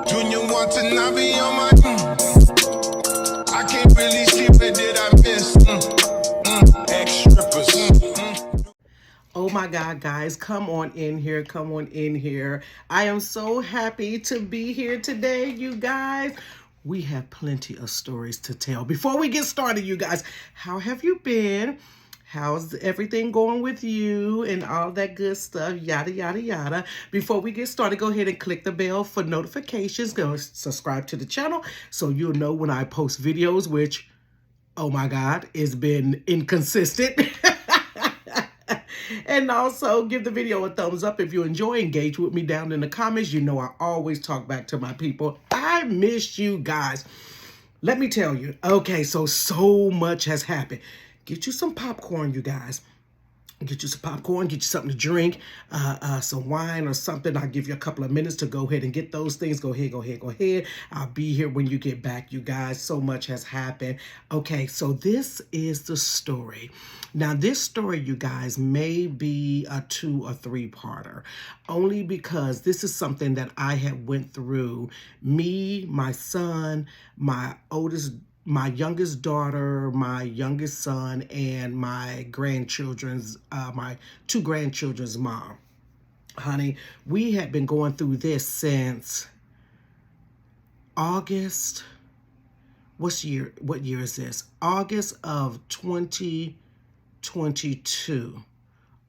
Junior want to not be on my I can't really see what did I miss. Ex-strippers. Oh my God, guys, come on in here. Come on in here. I am so happy to be here today, you guys. We have plenty of stories to tell. Before we get started, you guys, how have you been? How's everything going with you and all that good stuff, yada, yada, yada. Before we get started, go ahead and click the bell for notifications. Go subscribe to the channel so you'll know when I post videos, which, oh my God, it's been inconsistent. And also give the video a thumbs up if you enjoy. Engage with me down in the comments. You know I always talk back to my people. I miss you guys. Let me tell you. Okay, so much has happened. Get you some popcorn, you guys. Get you some popcorn, get you something to drink, some wine or something. I'll give you a couple of minutes to go ahead and get those things. Go ahead. I'll be here when you get back, you guys. So much has happened. Okay, so this is the story. Now, this story, you guys, may be a 2 or 3-parter, only because this is something that I had went through. Me, my son, my youngest daughter, my youngest son, and my my 2 grandchildren's mom. Honey, we had been going through this since August. What year is this? August of 2022.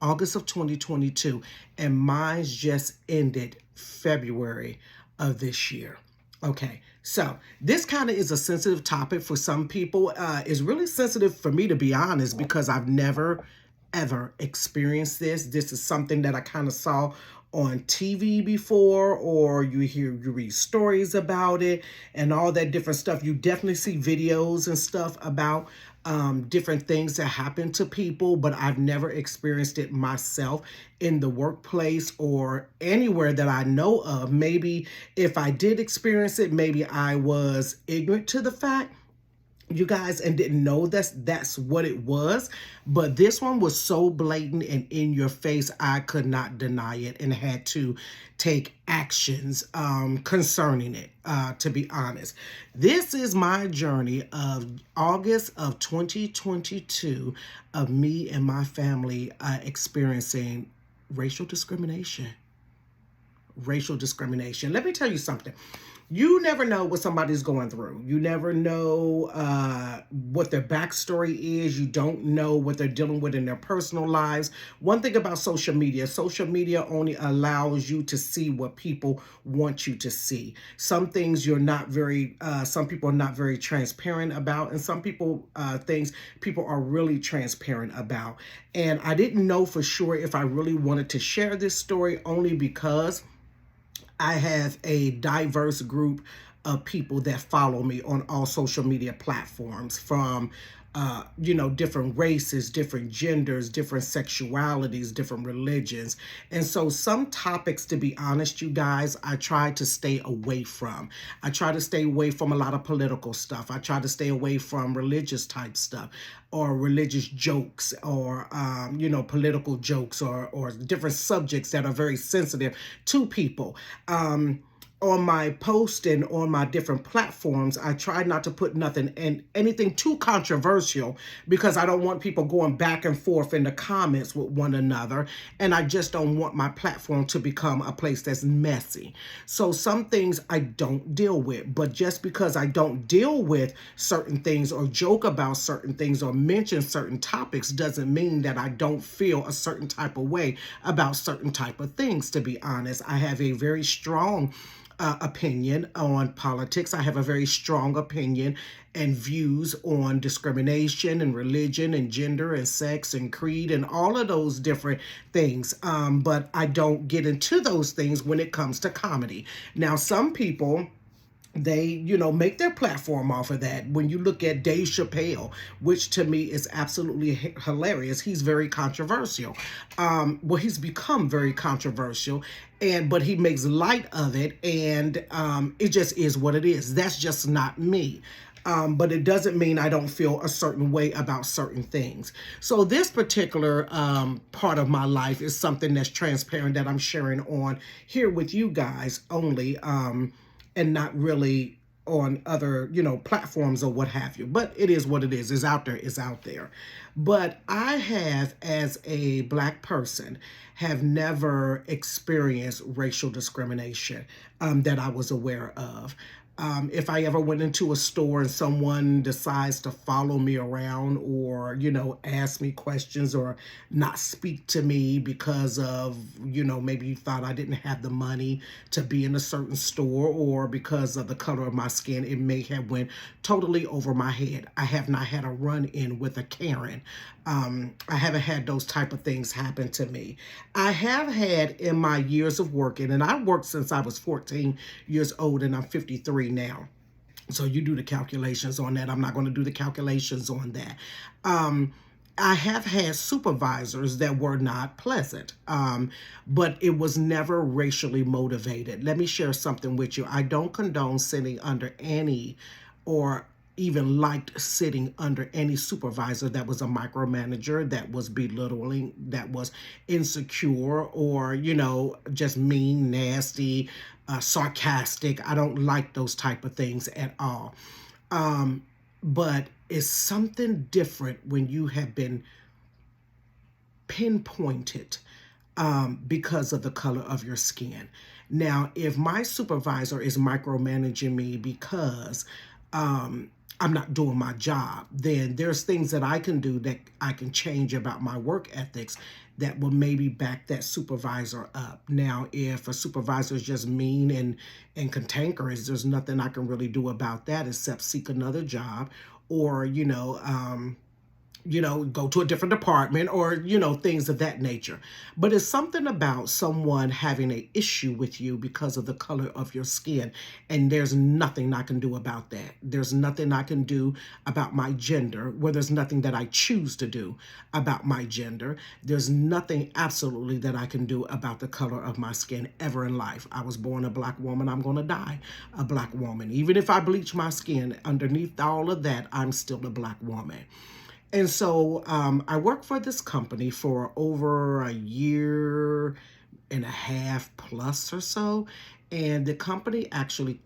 August of 2022. And mine's just ended February of this year. Okay, so this kind of is a sensitive topic for some people. It's really sensitive for me, to be honest, because I've never, ever experienced this. This is something that I kind of saw on TV before, or you read stories about it and all that different stuff. You definitely see videos and stuff about different things that happen to people, but I've never experienced it myself in the workplace or anywhere that I know of. Maybe if I did experience it, maybe I was ignorant to the fact, you guys, and didn't know that's what it was. But this one was so blatant and in your face, I could not deny it and had to take actions concerning it, to be honest. This is my journey of August of 2022 of me and my family experiencing racial discrimination. Let me tell you something. You never know what somebody's going through. You never know what their backstory is. You don't know what they're dealing with in their personal lives. One thing about social media only allows you to see what people want you to see. Some things some people are not very transparent about, and some people, things people are really transparent about. And I didn't know for sure if I really wanted to share this story, only because I have a diverse group of people that follow me on all social media platforms, from different races, different genders, different sexualities, different religions. And so some topics, to be honest, you guys, I try to stay away from. I try to stay away from a lot of political stuff. I try to stay away from religious type stuff, or religious jokes, or political jokes, or different subjects that are very sensitive to people. On my post and on my different platforms, I try not to put anything too controversial, because I don't want people going back and forth in the comments with one another. And I just don't want my platform to become a place that's messy. So some things I don't deal with, but just because I don't deal with certain things or joke about certain things or mention certain topics doesn't mean that I don't feel a certain type of way about certain type of things, to be honest. I have a very strong opinion on politics. I have a very strong opinion and views on discrimination and religion and gender and sex and creed and all of those different things. But I don't get into those things when it comes to comedy. Now, some people, they, make their platform off of that. When you look at Dave Chappelle, which to me is absolutely hilarious, he's very controversial. He's become very controversial, but he makes light of it, and it just is what it is. That's just not me. But it doesn't mean I don't feel a certain way about certain things. So this particular part of my life is something that's transparent that I'm sharing on here with you guys only. and not really on other, platforms or what have you. But it is what it is. It's out there. It's out there. But I have, as a Black person, have never experienced racial discrimination that I was aware of. If I ever went into a store and someone decides to follow me around or, ask me questions or not speak to me because of, maybe you thought I didn't have the money to be in a certain store or because of the color of my skin, it may have went totally over my head. I have not had a run-in with a Karen. I haven't had those type of things happen to me. I have had in my years of working, and I worked since I was 14 years old and I'm 53 now. So you do the calculations on that. I'm not going to do the calculations on that. I have had supervisors that were not pleasant, but it was never racially motivated. Let me share something with you. I don't condone sitting under any or even liked sitting under any supervisor that was a micromanager, that was belittling, that was insecure, or, just mean, nasty, sarcastic. I don't like those type of things at all. But it's something different when you have been pinpointed because of the color of your skin. Now, if my supervisor is micromanaging me because I'm not doing my job, then there's things that I can do that I can change about my work ethics that will maybe back that supervisor up. Now, if a supervisor is just mean and cantankerous, there's nothing I can really do about that except seek another job or, go to a different department or, things of that nature. But it's something about someone having an issue with you because of the color of your skin. And there's nothing I can do about that. There's nothing I can do about my gender, where there's nothing that I choose to do about my gender. There's nothing absolutely that I can do about the color of my skin ever in life. I was born a Black woman. I'm going to die a Black woman. Even if I bleach my skin, underneath all of that, I'm still a Black woman. And so I worked for this company for over a year and a half plus or so. And the company actually,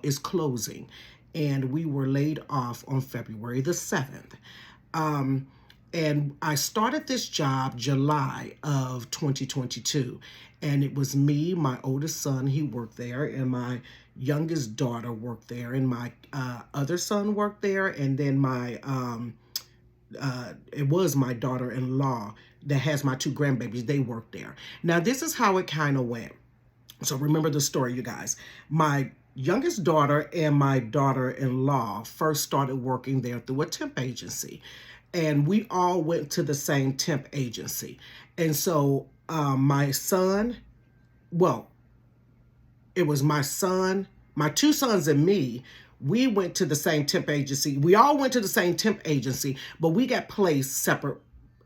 is closing. And we were laid off on February the 7th. And I started this job July of 2022. And it was me, my oldest son, he worked there, and my youngest daughter worked there, and my other son worked there, and then it was my daughter-in-law that has my two grandbabies. They worked there. Now, this is how it kind of went. So remember the story, you guys. My youngest daughter and my daughter-in-law first started working there through a temp agency. And we all went to the same temp agency. And so my son, it was my son, my two sons and me, we went to the same temp agency. We all went to the same temp agency, but we got placed separate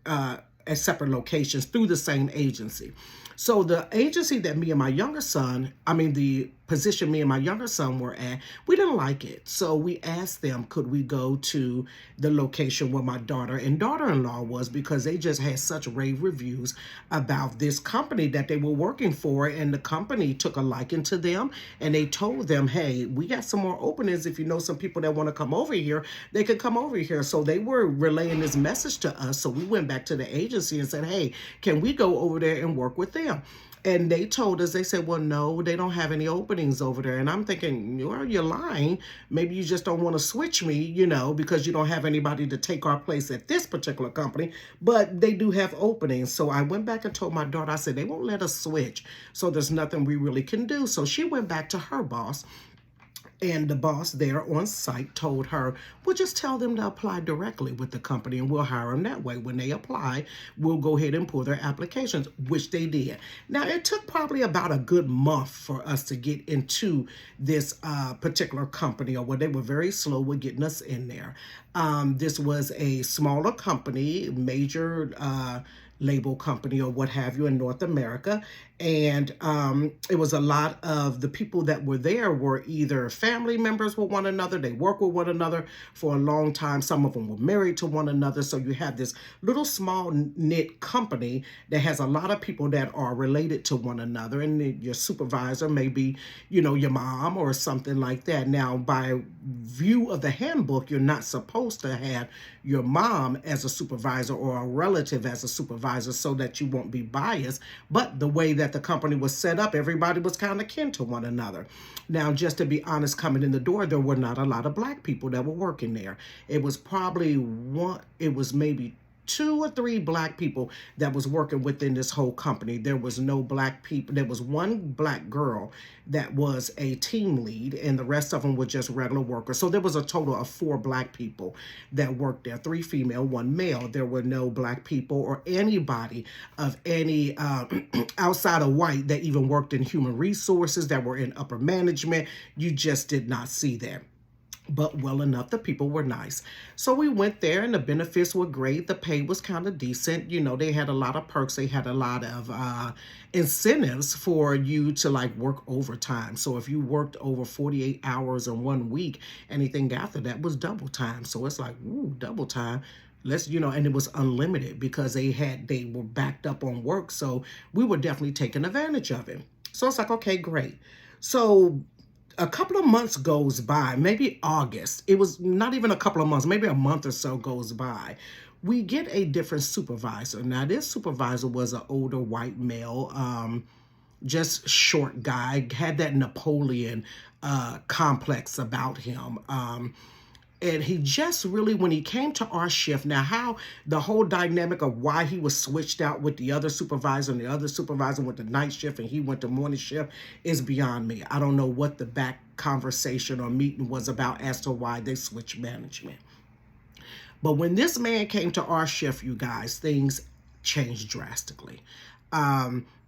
at separate locations through the same agency. So the agency that me and my younger son, the position me and my younger son were at, we didn't like it. So we asked them, could we go to the location where my daughter and daughter-in-law was, because they just had such rave reviews about this company that they were working for. And the company took a liking to them, and they told them, hey, we got some more openings. If you know some people that want to come over here, they could come over here. So they were relaying this message to us. So we went back to the agency and said, hey, can we go over there and work with them? And they told us, they said, well, no, they don't have any openings over there. And I'm thinking, well, you're lying. Maybe you just don't want to switch me, because you don't have anybody to take our place at this particular company. But they do have openings. So I went back and told my daughter, I said, they won't let us switch. So there's nothing we really can do. So she went back to her boss. And the boss there on site told her, we'll just tell them to apply directly with the company and we'll hire them that way. When they apply, we'll go ahead and pull their applications, which they did. Now, it took probably about a good month for us to get into this particular company, or they were very slow with getting us in there. This was a smaller company, major label company or what have you in North America. And it was a lot of the people that were there were either family members with one another, they worked with one another for a long time. Some of them were married to one another. So you have this little small knit company that has a lot of people that are related to one another. And your supervisor may be, your mom or something like that. Now, by view of the handbook, you're not supposed to have your mom as a supervisor or a relative as a supervisor so that you won't be biased. But the way that the company was set up, everybody was kind of kin to one another. Now, just to be honest, coming in the door, there were not a lot of black people that were working there. It was maybe 2 or 3 black people that was working within this whole company. There was no black people. There was one black girl that was a team lead, and the rest of them were just regular workers. So there was a total of 4 black people that worked there, 3 female, 1 male. There were no black people or anybody of any outside of white that even worked in human resources, that were in upper management. You just did not see that. But well enough, the people were nice. So we went there and the benefits were great. The pay was kind of decent. They had a lot of perks. They had a lot of incentives for you to work overtime. So if you worked over 48 hours in 1 week, anything after that was double time. So it's like, ooh, double time. And it was unlimited because they were backed up on work. So we were definitely taking advantage of it. So it's like, okay, great. So a couple of months goes by, maybe August. It was not even a couple of months, maybe a month or so goes by. We get a different supervisor. Now, this supervisor was an older white male, just short guy, had that Napoleon complex about him. And he just really, when he came to our shift, now how the whole dynamic of why he was switched out with the other supervisor and the other supervisor went to night shift and he went to morning shift is beyond me. I don't know what the back conversation or meeting was about as to why they switched management. But when this man came to our shift, you guys, things changed drastically.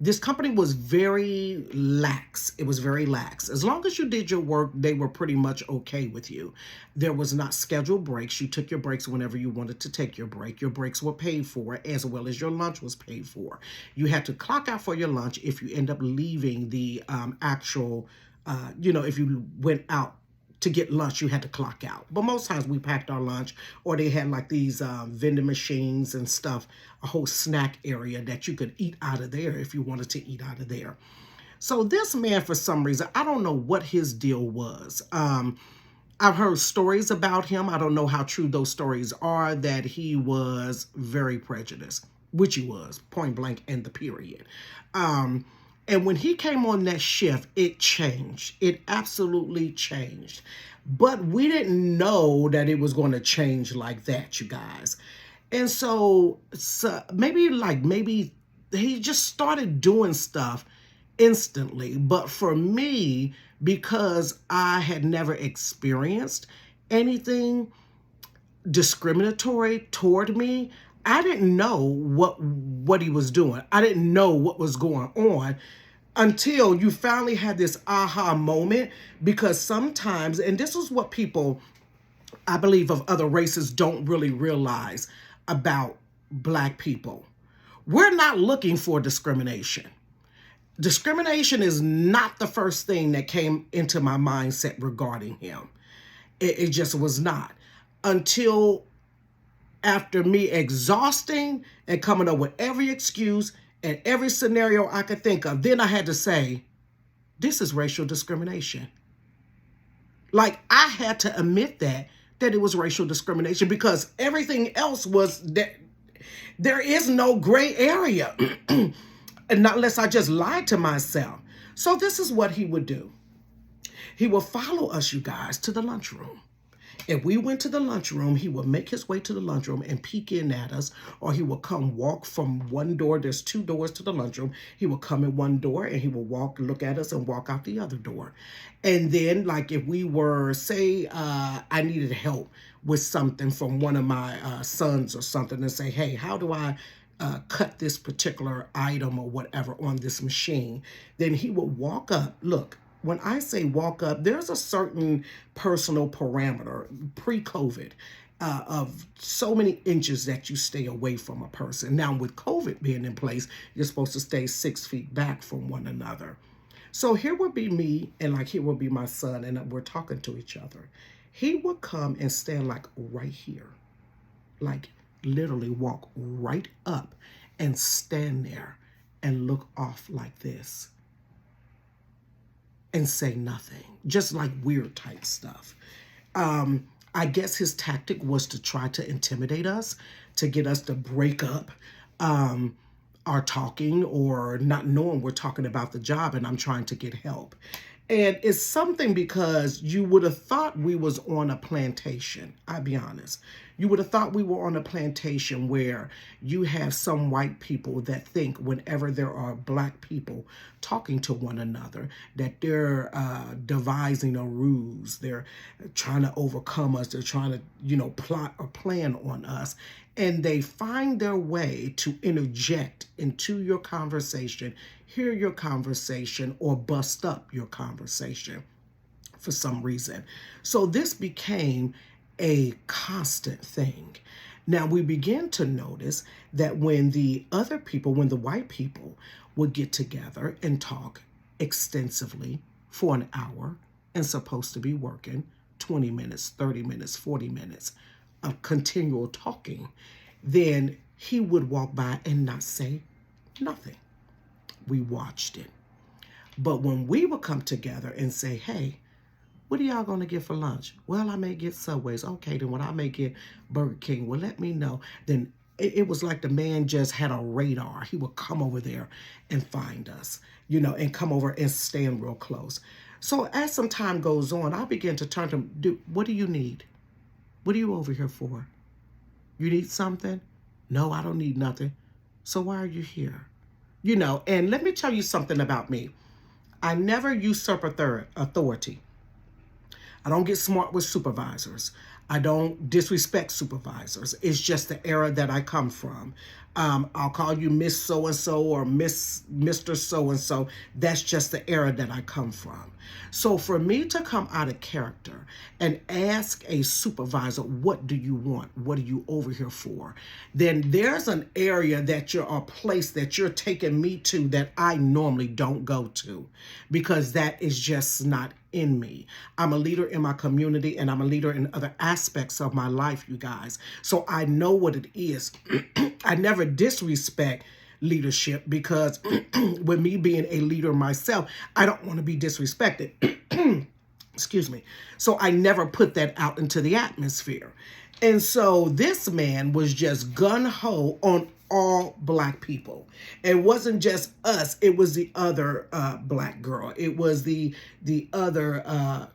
This company was very lax. It was very lax. As long as you did your work, they were pretty much okay with you. There was not scheduled breaks. You took your breaks whenever you wanted to take your break. Your breaks were paid for, as well as your lunch was paid for. You had to clock out for your lunch if you end up leaving the if you went out to get lunch, you had to clock out. But most times we packed our lunch, or they had these vending machines and stuff, a whole snack area that you could eat out of there if you wanted to eat out of there. So this man, for some reason, I don't know what his deal was. I've heard stories about him. I don't know how true those stories are, that he was very prejudiced, which he was, point blank, and the period. And when he came on that shift, it changed. It absolutely changed. But we didn't know that it was going to change like that, you guys. And so maybe he just started doing stuff instantly. But for me, because I had never experienced anything discriminatory toward me, I didn't know what he was doing. I didn't know what was going on until you finally had this aha moment. Because sometimes, and this is what people, I believe, of other races don't really realize about black people. We're not looking for discrimination. Discrimination is not the first thing that came into my mindset regarding him. It just was not. Until after me exhausting and coming up with every excuse and every scenario I could think of, then I had to say, this is racial discrimination. I had to admit that it was racial discrimination, because everything else was that there is no gray area. And not unless I just lied to myself. So this is what he would do. He would follow us, you guys, to the lunchroom. If we went to the lunchroom, he would make his way to the lunchroom and peek in at us, or he would come walk from one door. There's 2 doors to the lunchroom. He would come in one door and he would look at us and walk out the other door. And then, if we were, say, I needed help with something from one of my sons or something, and say, hey, how do I cut this particular item or whatever on this machine? Then he would walk up. Look, when I say walk up, there's a certain personal parameter pre-COVID. of so many inches that you stay away from a person. Now, with COVID being in place, you're supposed to stay 6 feet back from one another. So here would be me, and like here would be my son, and we're talking to each other. He would come and stand like right here, like literally walk right up and stand there and look off like this and say nothing, just like weird type stuff. I guess his tactic was to try to intimidate us, to get us to break up our talking or not knowing we're talking about the job and I'm trying to get help. And it's something because you would have thought we was on a plantation. I'll be honest. You would have thought we were on a plantation where you have some white people that think whenever there are black people talking to one another, that they're devising a ruse. They're trying to overcome us. They're trying to, plot or plan on us. And they find their way to interject into your conversation, hear your conversation, or bust up your conversation for some reason. So this became a constant thing. Now we begin to notice that when the white people would get together and talk extensively for an hour and supposed to be working 20 minutes, 30 minutes, 40 minutes of continual talking, then he would walk by and not say nothing. We watched it. But when we would come together and say, hey, what are y'all going to get for lunch? Well, I may get Subways. Okay, then when I may get Burger King, well, let me know. Then it was like the man just had a radar. He would come over there and find us, and come over and stand real close. So as some time goes on, I begin to turn to him, dude, what do you need? What are you over here for? You need something? No, I don't need nothing. So why are you here? And let me tell you something about me. I never usurp authority. I don't get smart with supervisors. I don't disrespect supervisors. It's just the era that I come from. I'll call you Miss So-and-so or Mr. So-and-so. That's just the era that I come from. So for me to come out of character and ask a supervisor, what do you want? What are you over here for? Then there's an area a place that you're taking me to that I normally don't go to, because that is just not in me. I'm a leader in my community and I'm a leader in other aspects of my life, you guys. So I know what it is. I never disrespect leadership because with me being a leader myself, I don't want to be disrespected. Excuse me. So I never put that out into the atmosphere. And so this man was just gun-ho on all black people. It wasn't just us. It was the other black girl. It was the other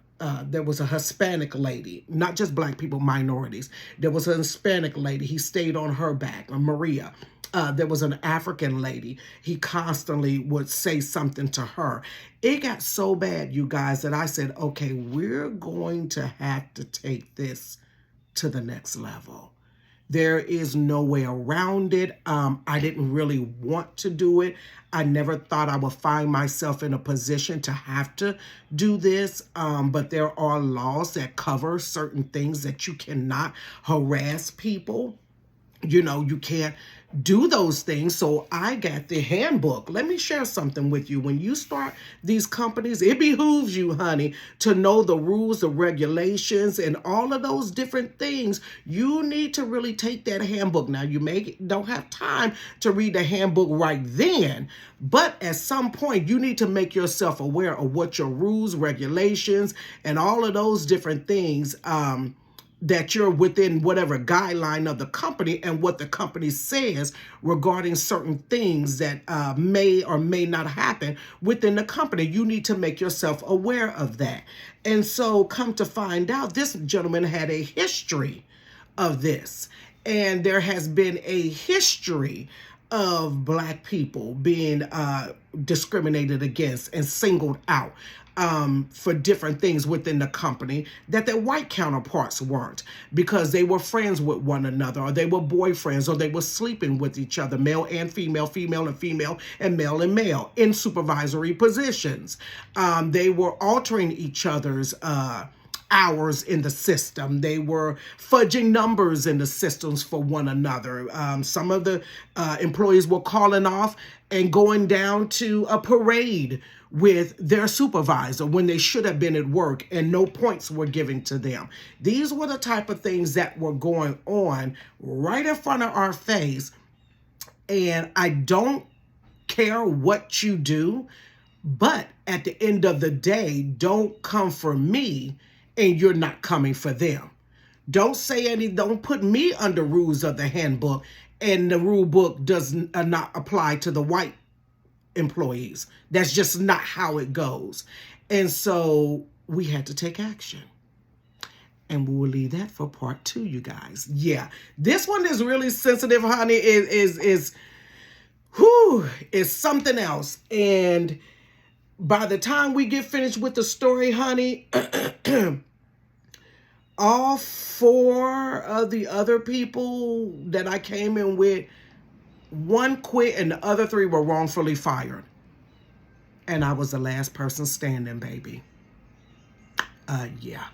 there was a Hispanic lady, not just black people, minorities. There was a Hispanic lady. He stayed on her back, Maria. There was an African lady. He constantly would say something to her. It got so bad, you guys, that I said, okay, we're going to have to take this to the next level. There is no way around it. I didn't really want to do it. I never thought I would find myself in a position to have to do this. But there are laws that cover certain things that you cannot harass people. You can't do those things. So I got the handbook. Let me share something with you. When you start these companies, it behooves you, honey, to know the rules, the regulations, and all of those different things. You need to really take that handbook. Now, you don't have time to read the handbook right then, but at some point, you need to make yourself aware of what your rules, regulations, and all of those different things that you're within whatever guideline of the company and what the company says regarding certain things that may or may not happen within the company. You need to make yourself aware of that. And so come to find out, this gentleman had a history of this. And there has been a history of black people being discriminated against and singled out for different things within the company that their white counterparts weren't, because they were friends with one another, or they were boyfriends, or they were sleeping with each other, male and female, female and female, and male in supervisory positions. They were altering each other's hours in the system. They were fudging numbers in the systems for one another. Some of the employees were calling off and going down to a parade with their supervisor when they should have been at work, and no points were given to them. These were the type of things that were going on right in front of our face. And I don't care what you do, but at the end of the day, don't come for me and you're not coming for them. Don't put me under rules of the handbook and the rule book does not apply to the white employees. That's just not how it goes. And so we had to take action. And we will leave that for part 2, you guys. Yeah, this one is really sensitive, honey. Is something else. And by the time we get finished with the story, honey, all 4 of the other people that I came in with, 1 quit and the other 3 were wrongfully fired. And I was the last person standing, baby. Yeah.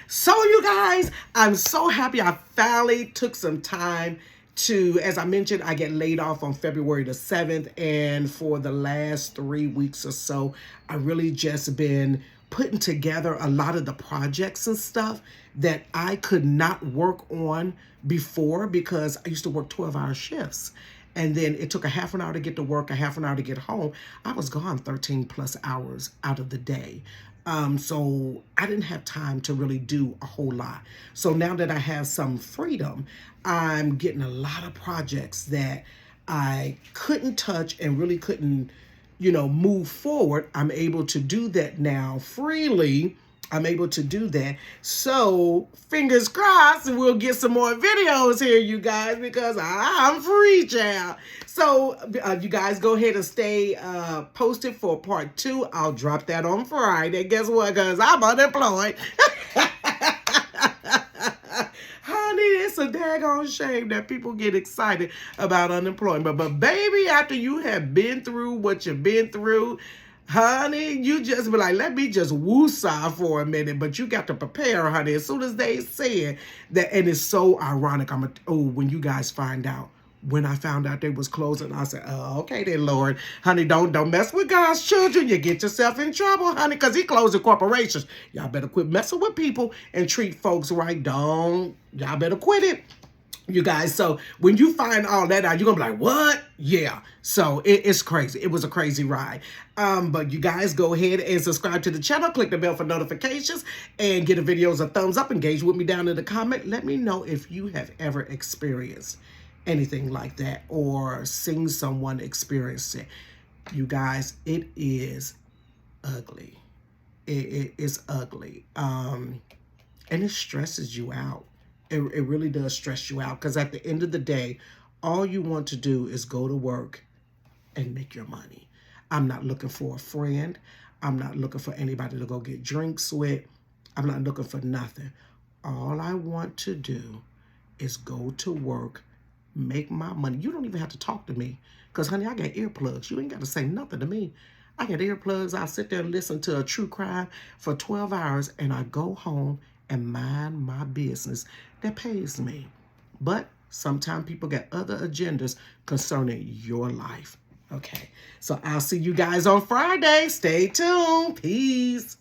So you guys, I'm so happy I finally took some time to, as I mentioned, I get laid off on February the 7th. And for the last 3 weeks or so, I really just been putting together a lot of the projects and stuff that I could not work on before because I used to work 12-hour shifts. And then it took a half an hour to get to work, a half an hour to get home. I was gone 13 plus hours out of the day. So I didn't have time to really do a whole lot. So now that I have some freedom, I'm getting a lot of projects that I couldn't touch and really couldn't, move forward. I'm able to do that now freely. I'm able to do that. So fingers crossed we'll get some more videos here, you guys, because I'm free, child. So you guys go ahead and stay posted for part 2. I'll drop that on Friday. Guess what? Because I'm unemployed. Honey, it's a daggone shame that people get excited about unemployment. But baby, after you have been through what you've been through, honey, you just be like, let me just woosah for a minute. But you got to prepare, honey. As soon as they said that, and it's so ironic. When you guys find out. When I found out they was closing, I said, oh, okay then, Lord. Honey, don't mess with God's children. You get yourself in trouble, honey, because he closing corporations. Y'all better quit messing with people and treat folks right. Y'all better quit it. You guys, so when you find all that out, you're going to be like, what? Yeah. So it's crazy. It was a crazy ride. But you guys go ahead and subscribe to the channel. Click the bell for notifications and give the videos a thumbs up. Engage with me down in the comment. Let me know if you have ever experienced anything like that or seen someone experience it. You guys, it is ugly. It is ugly. And it stresses you out. It really does stress you out because at the end of the day, all you want to do is go to work and make your money. I'm not looking for a friend. I'm not looking for anybody to go get drinks with. I'm not looking for nothing. All I want to do is go to work, make my money. You don't even have to talk to me because, honey, I got earplugs. You ain't got to say nothing to me. I got earplugs. I sit there and listen to a true crime for 12 hours and I go home and mind my business that pays me. But sometimes people got other agendas concerning your life. Okay, so I'll see you guys on Friday. Stay tuned. Peace.